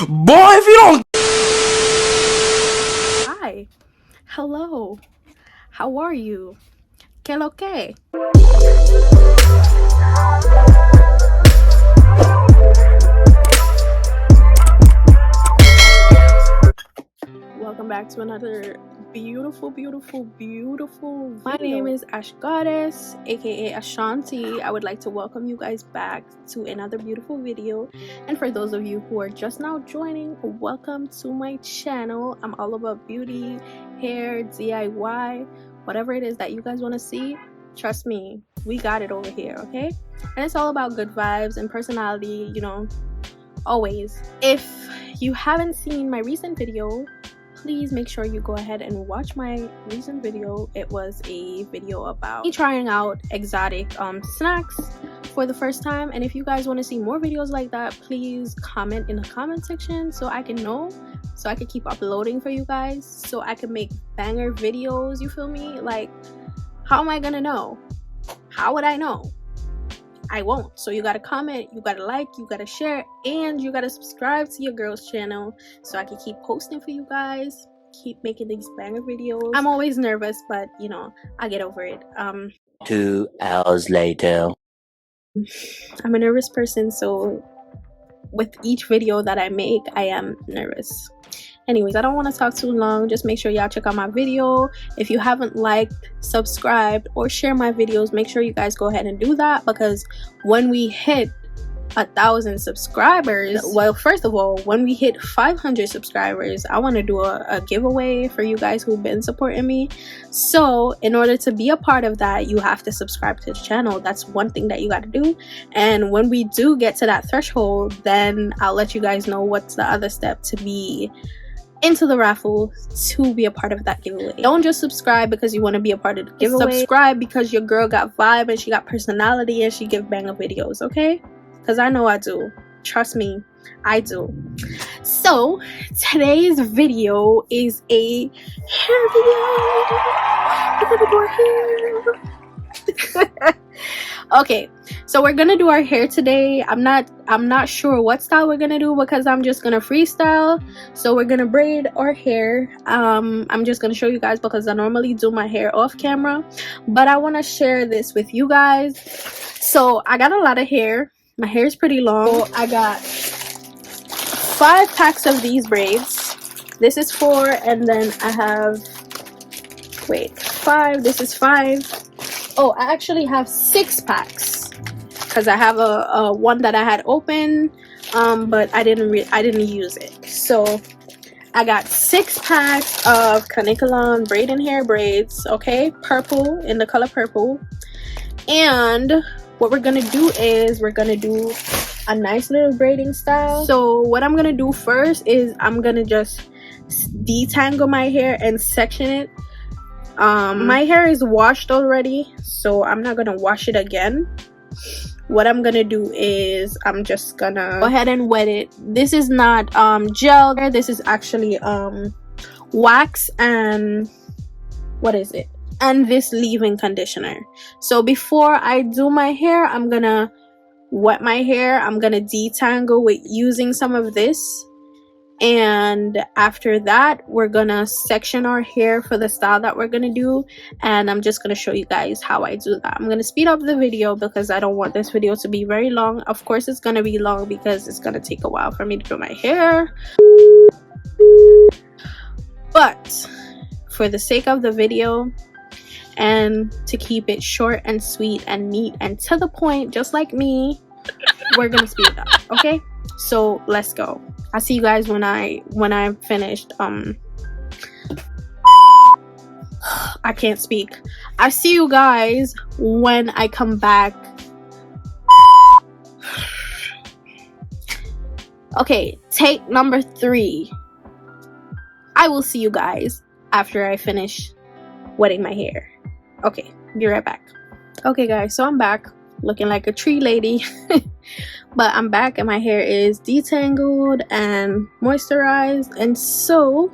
Boy, if you don't. Hi. Hello. How are you? ¿Qué lo que? Welcome back to another beautiful video. My name is Goddess, aka Ashanti. I would like to welcome you guys back to another beautiful video. And for those of you who are just now joining, welcome to my channel. I'm all about beauty, hair, DIY, whatever it is that you guys want to see. Trust me, we got it over here, okay? And it's all about good vibes and personality, you know, always. If you haven't seen my recent video, please make sure you go ahead and watch my recent video. It was a video about me trying out exotic snacks for the first time. And if you guys want to see more videos like that, please comment in the comment section so I can know, so I can keep uploading for you guys, so I can make banger videos. You feel me? Like, how am I gonna know? How would I know? I won't. So you gotta comment, you gotta like, you gotta share, and you gotta subscribe to your girl's channel so I can keep posting for you guys, keep making these banger videos. I'm always nervous, but you know, I get over it. 2 hours later. I'm a nervous person, so with each video that I make, I am nervous. Anyways, I don't want to talk too long. Just make sure y'all check out my video. If you haven't liked, subscribed, or share my videos, make sure you guys go ahead and do that, because when we hit 1,000 subscribers, well, first of all, when we hit 500 subscribers, I want to do a giveaway for you guys who've been supporting me. So in order to be a part of that, you have to subscribe to the channel. That's one thing that you got to do. And when we do get to that threshold, then I'll let you guys know what's the other step to be into the raffle to be a part of that giveaway. Don't just subscribe because you want to be a part of the giveaway. Subscribe because your girl got vibe and she got personality and she give banger videos, okay? Because I know I do. Trust me, I do. So today's video is a hair video. We're gonna do our hair. Okay, so we're gonna do our hair today. I'm not sure what style we're gonna do because I'm just gonna freestyle. So we're gonna braid our hair. I'm just gonna show you guys because I normally do my hair off camera, but I want to share this with you guys. So I got a lot of hair. My hair is pretty long. So I got 5 packs of these braids. This is 4, and then I have 5. This is 5. Oh, I actually have 6 packs because I have a one that I had open, but I didn't use it. So I got 6 packs of Kanekalon braiding hair braids. Okay, purple, in the color purple. And what we're gonna do is we're gonna do a nice little braiding style. So what I'm gonna do first is I'm gonna just detangle my hair and section it. My hair is washed already, so I'm not gonna wash it again. What I'm gonna do is I'm just gonna go ahead and wet it. This is not gel, this is actually wax and what is it, and this leave-in conditioner. So before I do my hair, I'm gonna wet my hair. I'm gonna detangle with using some of this, and after that we're gonna section our hair for the style that we're gonna do, and I'm just gonna show you guys how I do that. I'm gonna speed up the video because I don't want this video to be very long. Of course it's gonna be long because it's gonna take a while for me to do my hair, but for the sake of the video and to keep it short and sweet and neat and to the point, just like me, we're gonna speed it up. Okay, so let's go. I'll see you guys when I'm finished. I can't speak. I'll see you guys when I come back. Okay, take number 3. I will see you guys after I finish wetting my hair. Okay, be right back. Okay guys, so I'm back looking like a tree lady. But I'm back and my hair is detangled and moisturized. And so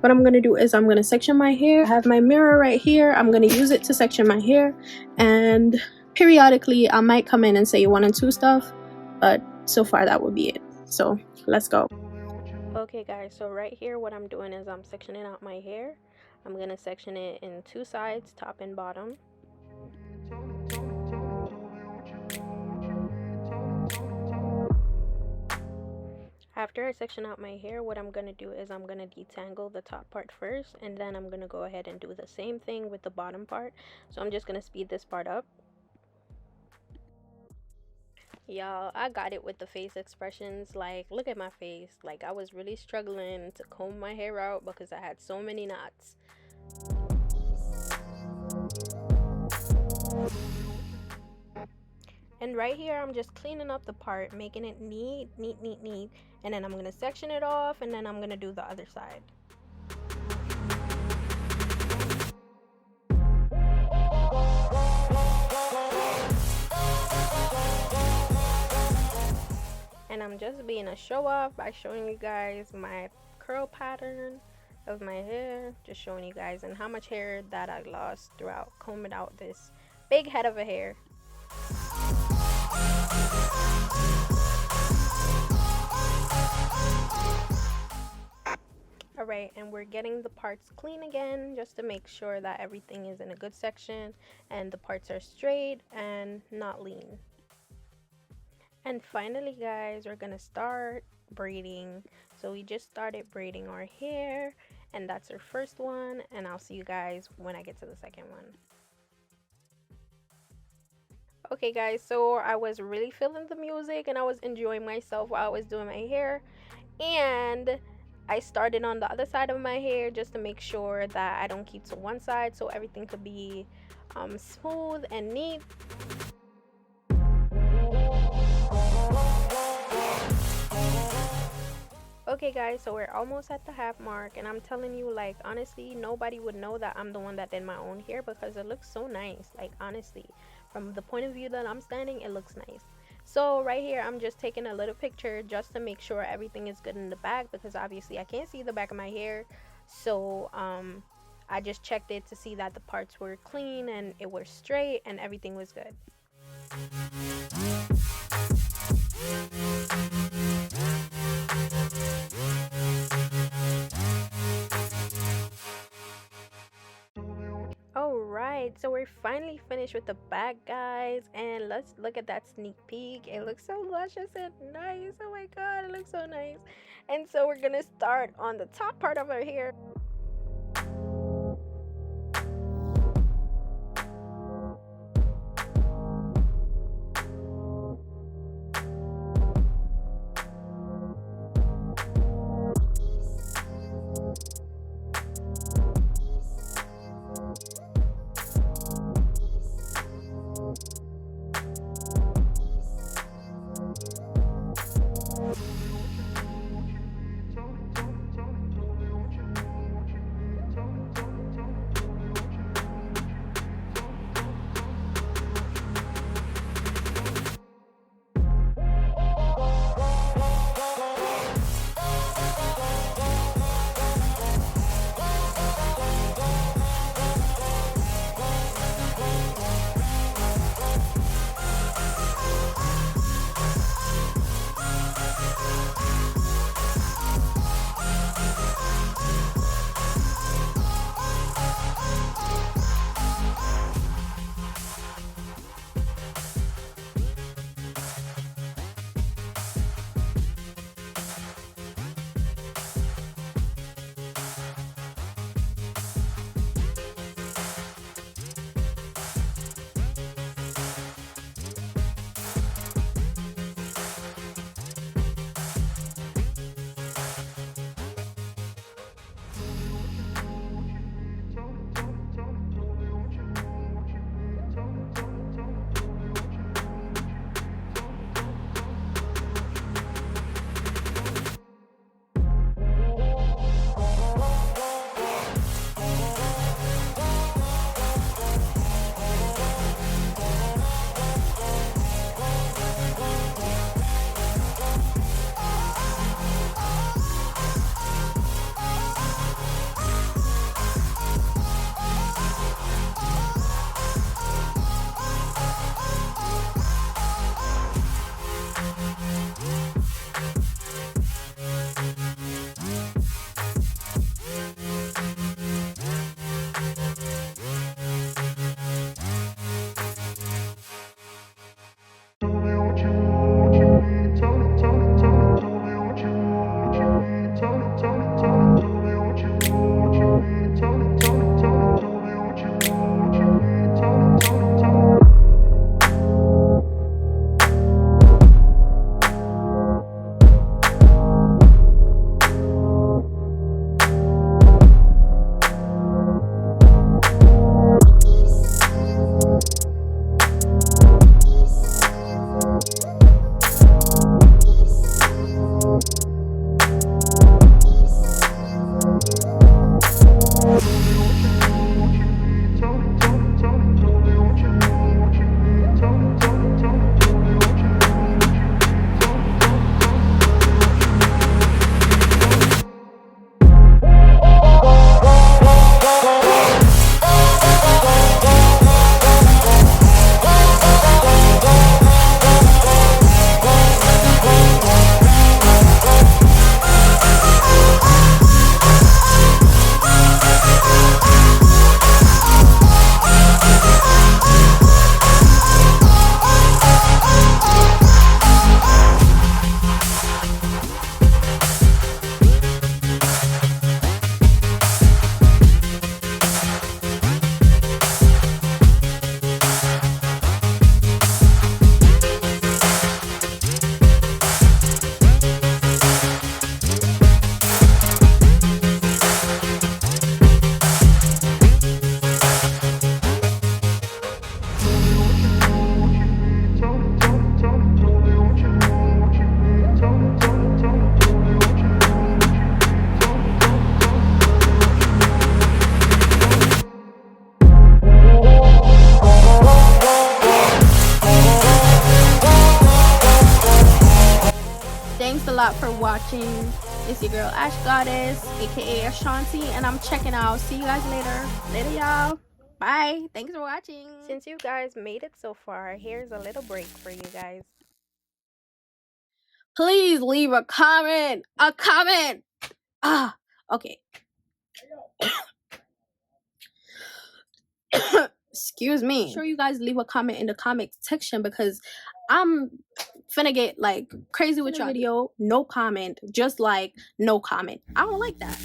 what I'm gonna do is I'm gonna section my hair. I have my mirror right here. I'm gonna use it to section my hair, and periodically I might come in and say 1 and 2 stuff, but so far that would be it. So let's go. Okay guys, so right here what I'm doing is I'm sectioning out my hair. I'm going to section it in two sides, top and bottom. After I section out my hair, what I'm going to do is I'm going to detangle the top part first, and then I'm going to go ahead and do the same thing with the bottom part. So I'm just going to speed this part up. Y'all, I got it with the face expressions. Like, look at my face. Like, I was really struggling to comb my hair out because I had so many knots. And right here, I'm just cleaning up the part, making it neat. And then I'm going to section it off, and then I'm going to do the other side. And I'm just being a show off by showing you guys my curl pattern of my hair, just showing you guys and how much hair that I lost throughout combing out this big head of a hair. Alright, and we're getting the parts clean again just to make sure that everything is in a good section and the parts are straight and not lean. And finally guys, we're gonna start braiding. So we just started braiding our hair, and that's our first one, and I'll see you guys when I get to the second one. Okay guys, so I was really feeling the music and I was enjoying myself while I was doing my hair, and I started on the other side of my hair just to make sure that I don't keep to one side, so everything could be smooth and neat. Okay guys, so we're almost at the half mark, and I'm telling you, like, honestly, nobody would know that I'm the one that did my own hair because it looks so nice. Like, honestly, from the point of view that I'm standing, it looks nice. So right here, I'm just taking a little picture just to make sure everything is good in the back, because obviously I can't see the back of my hair. So I just checked it to see that the parts were clean and it was straight and everything was good. Alright, so we're finally finished with the back, guys, and let's look at that sneak peek. It looks so luscious and nice. Oh my god, it looks so nice. And so we're gonna start on the top part of our hair. lot for watching. It's your girl Ash Goddess, aka Ashanti, and I'm checking out. See you guys later. Later, y'all. Bye. Thanks for watching. Since you guys made it so far, here's a little break for you guys. Please leave a comment. A comment. Okay. Excuse me. Make sure you guys leave a comment in the comment section because I'm finna get like crazy with your video. No comment. Just like no comment. I don't like that.